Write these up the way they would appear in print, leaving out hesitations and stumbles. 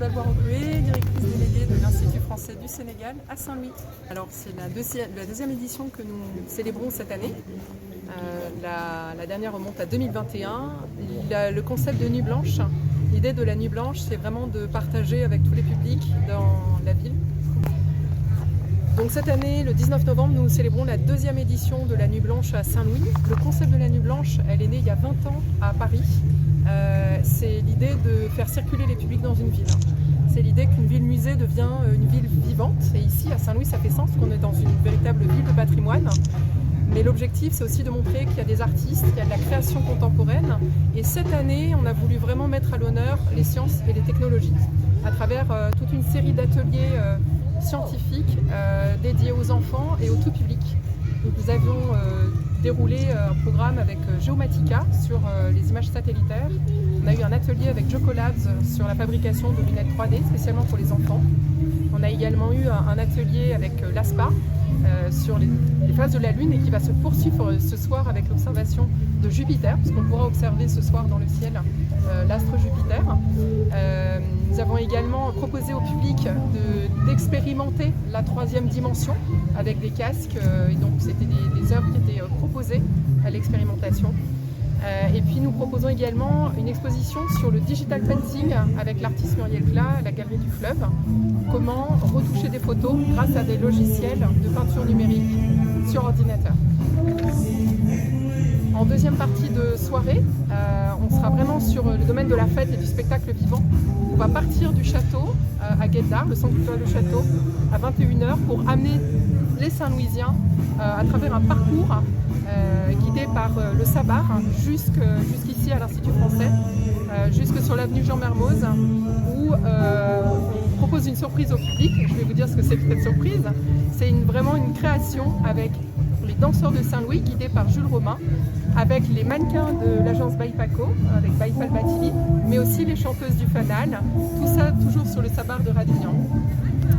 Chantal Boiroué, directrice déléguée de l'Institut français du Sénégal à Saint-Louis. Alors c'est la deuxième édition que nous célébrons cette année. La dernière remonte à 2021. Le concept de Nuit Blanche, l'idée de la Nuit Blanche, c'est vraiment de partager avec tous les publics dans la ville. Donc cette année, le 19 novembre, nous célébrons la deuxième édition de la Nuit Blanche à Saint-Louis. Le concept de la Nuit Blanche, elle est née il y a 20 ans à Paris. C'est l'idée de faire circuler les publics dans une ville. C'est l'idée qu'une ville-musée devient une ville vivante. Et ici, à Saint-Louis, ça fait sens qu'on est dans une véritable ville de patrimoine. Mais l'objectif, c'est aussi de montrer qu'il y a des artistes, qu'il y a de la création contemporaine. Et cette année, on a voulu vraiment mettre à l'honneur les sciences et les technologies à travers toute une série d'ateliers scientifiques dédiés aux enfants et au tout public. Donc, nous avions déroulé un programme avec Geomatica sur les images satellitaires. On a eu un atelier avec Jocolabs sur la fabrication de lunettes 3D, spécialement pour les enfants. On a également eu un atelier avec l'ASPA sur les phases de la Lune et qui va se poursuivre ce soir avec l'observation de Jupiter, puisqu'on pourra observer ce soir dans le ciel l'astre Jupiter. Nous avons également proposé au public d'expérimenter la troisième dimension avec des casques, et donc c'était des œuvres qui étaient proposées à l'expérimentation. Et puis nous proposons également une exposition sur le digital painting avec l'artiste Muriel Clat à la Galerie du Fleuve. Comment retoucher des photos grâce à des logiciels de peinture numérique sur ordinateur. En deuxième partie de soirée, on sera vraiment sur le domaine de la fête et du spectacle vivant. On va partir du château à Guet-d'Arc, le centre culturel du château, à 21 h pour amener les Saint-Louisiens à travers un parcours guidé par le Sabar jusqu'ici à l'Institut français, jusque sur l'avenue Jean Mermoz, où on propose une surprise au public. Je vais vous dire ce que c'est que cette surprise. C'est vraiment une création avec les danseurs de Saint-Louis guidés par Jules Romain, avec les mannequins de l'agence Baipaco, avec Baïfal Batili, mais aussi les chanteuses du Fanal, tout ça toujours sur le Sabar de Radignan.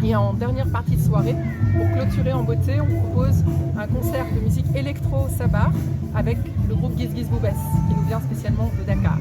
Et en dernière partie de soirée, pour clôturer en beauté, on propose un concert de musique électro-sabar avec le groupe Giz Giz Boubès, qui nous vient spécialement de Dakar.